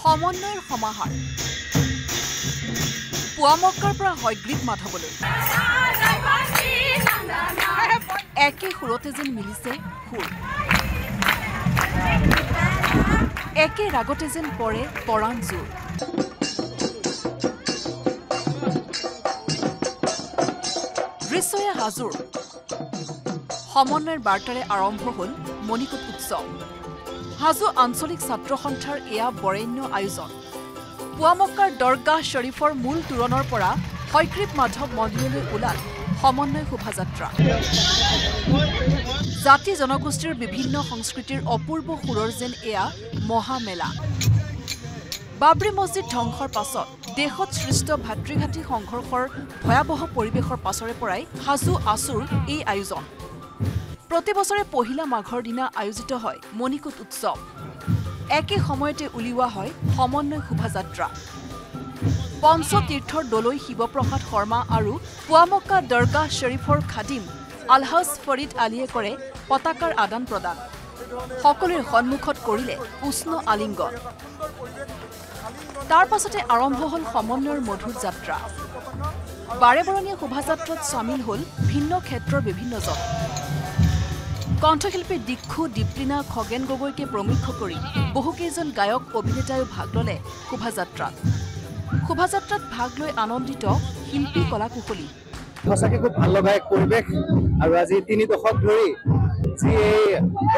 সমন্বয়ৰ সমাহাৰ পুৱামক্কাৰ পৰা হয়গ্ৰীৱ মাধৱলৈ একে সুৰতে যেন মিলিছে সুৰ একে ৰাগতে যেন পৰে পৰাণ জোৰ দৃশ্যয়া হাজোৰ সমন্বয়ৰ বাৰ্তাৰে আৰম্ভ হ'ল মণিকোট উৎসৱ হাজো আঞ্চলিক ছাত্ৰ সন্থাৰ এয়া বৰেণ্য আয়োজন পুৱামক্কাৰ দৰগাহ শ্বৰীফৰ মূল তোৰণৰ পৰা হয়গ্ৰীৱ মাধৱ মন্দিৰলৈ ওলাল সমন্বয় শোভাযাত্ৰা জাতি জনগোষ্ঠীৰ বিভিন্ন সংস্কৃতিৰ অপূৰ্ব সুৰৰ যেন এয়া মহামেলা বাবৰি মছজিদ ধ্বংসৰ পাছত দেশত সৃষ্ট ভাতৃঘাতী সংঘৰ্ষৰ ভয়াৱহ পৰিৱেশৰ পাছৰে পৰাই হাজো আছুৰ এই আয়োজন প্ৰতি বছৰে পহিলা মাঘৰ দিনা আয়োজিত হয় মণিকোট উৎসৱ একে সময়তে উলিওৱা হয় সমন্বয় শোভাযাত্ৰা পঞ্চতীৰ্থৰ দলৈ শিৱপ্ৰসাদ শৰ্মা আৰু পুৱামক্কা দৰগাহ শ্বৰীফৰ খাদিম আলহাজ ফৰিদ আলীয়ে কৰে পতাকাৰ আদান প্ৰদান সকলোৰে সন্মুখত কৰিলে উষ্ণ আলিংগন তাৰ পাছতে আৰম্ভ হ'ল সমন্বয়ৰ মধুৰ যাত্ৰা বাৰে বৰণীয়া শোভাযাত্ৰাত চামিল হ'ল ভিন্ন ক্ষেত্ৰৰ বিভিন্নজন কণ্ঠশিল্পী দীক্ষু দীপ্লিনা খগেন গগৈকে প্ৰমুখ কৰি বহুকেইজন গায়ক অভিনেতায়ো ভাগ ল'লে শোভাযাত্ৰাত ভাগ লৈ আনন্দিত শিল্পী কলাকুশলী সঁচাকৈ খুব ভাল লগা এক পৰিৱেশ আৰু আজি 3 দশক ধৰি যি এই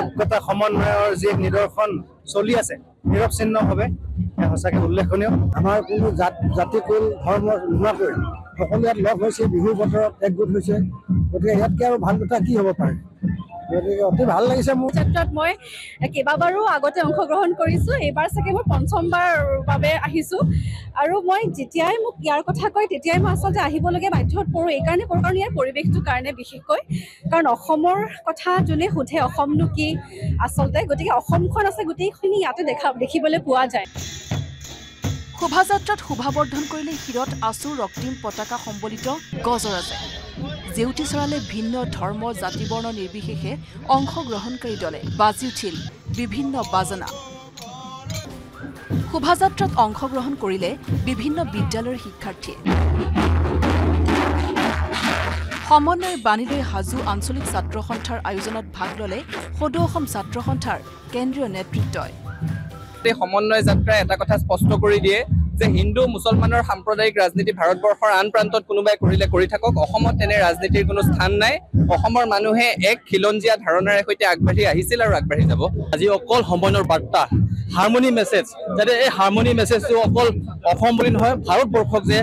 ঐক্যতা সমন্বয়ৰ যি এক নিদৰ্শন চলি আছে নিৰৱচ্ছিন্নভাৱে সঁচাকৈ উল্লেখনীয় আমাৰ কোনো জাতি কুল ধৰ্ম নোহোৱাকৈ সকলো ইয়াত লগ হৈছে বিহুৰ বতৰত একগোট হৈছে গতিকে ইয়াতকৈ আৰু ভাল কথা কি হ'ব পাৰে গতিকে অতি ভাল লাগিছে মোৰ যাত্ৰাত মই কেইবাবাৰো আগতে অংশগ্ৰহণ কৰিছোঁ এইবাৰ চাগে মই পঞ্চমবাৰ বাবে আহিছোঁ আৰু মই যেতিয়াই মোক ইয়াৰ কথা কয় তেতিয়াই মই আচলতে আহিবলগীয়া বাধ্যত পৰোঁ এইকাৰণে পৰোঁ কাৰণ ইয়াৰ পৰিৱেশটোৰ কাৰণে বিশেষকৈ কাৰণ অসমৰ কথা যোনে সোধে অসমনো কি আচলতে গতিকে অসমখন আছে গোটেইখিনি ইয়াতে দেখিবলৈ পোৱা যায় শোভাযাত্ৰাত শোভাবৰ্ধন কৰিলে শিৰত আছুৰ ৰক্তিম পতাকা সম্বলিত গজৰাজে জেউতি চৰালে ভিন্ন ধৰ্ম জাতি বৰ্ণ নিৰ্বিশেষে অংশগ্ৰহণকাৰী দলে বাজি উঠিল বিভিন্ন বাজনা শোভাযাত্ৰাত অংশগ্ৰহণ কৰিলে বিভিন্ন বিদ্যালয়ৰ শিক্ষাৰ্থীয়ে সমন্বয়ৰ বাণীলৈ হাজো আঞ্চলিক ছাত্ৰ সন্থাৰ আয়োজনত ভাগ ল'লে সদৌ অসম ছাত্ৰ সন্থাৰ কেন্দ্ৰীয় নেতৃত্বই সমন্বয় যাত্ৰা এটা কথা স্পষ্ট কৰি দিয়ে যে হিন্দু মুছলমানৰ সাম্প্ৰদায়িক ৰাজনীতি ভাৰতবৰ্ষৰ আন প্ৰান্তত কোনোবাই কৰিলে কৰি থাকক অসমত তেনে ৰাজনীতিৰ কোনো স্থান নাই অসমৰ মানুহে এক খিলঞ্জীয়া ধাৰণাৰে সৈতে আগবাঢ়ি আহিছিল আৰু আগবাঢ়ি যাব আজি অকল সমন্বয়ৰ বাৰ্তা হাৰমনি মেছেজ যাতে এই হাৰমনি মেছেজটো অকল অসম বুলি নহয় ভাৰতবৰ্ষক যে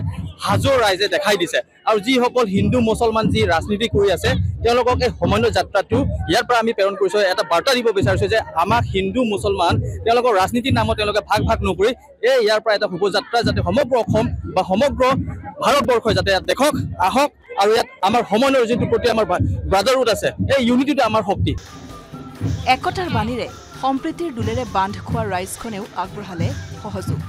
হাজো ৰাইজে দেখাই দিছে আৰু যিসকল হিন্দু মুছলমান যি ৰাজনীতি কৰি আছে তেওঁলোকক এই সমন্বয় যাত্ৰাটো ইয়াৰ পৰা আমি প্ৰেৰণ কৰিছোঁ এটা বাৰ্তা দিব বিচাৰিছোঁ যে আমাক হিন্দু মুছলমান তেওঁলোকৰ ৰাজনীতিৰ নামত তেওঁলোকে ভাগ নকৰি এই ইয়াৰ পৰা এটা শোভাযাত্ৰা যাতে সমগ্ৰ অসম বা সমগ্ৰ ভাৰতবৰ্ষই যাতে ইয়াত দেখক আহক আৰু ইয়াত আমাৰ সমন্বয়ৰ যিটো প্ৰতি আমাৰ ব্ৰাদাৰহুড আছে এই ইউনিটিটো আমাৰ শক্তি একতাৰ বাণীৰে সম্প্ৰীতিৰ দোলেৰে বান্ধ খোৱা ৰাইজখনেও আগবঢ়ালে সহযোগ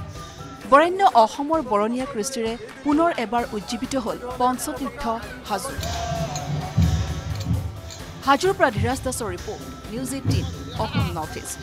বৰেণ্য অসমৰ বৰণীয়া কৃষ্টিৰে পুনৰ এবাৰ উজ্জীৱিত হ'ল পঞ্চতীৰ্থ হাজো হাজোৰ পৰা ধীৰাজ দাসৰ report news 18 Assam north east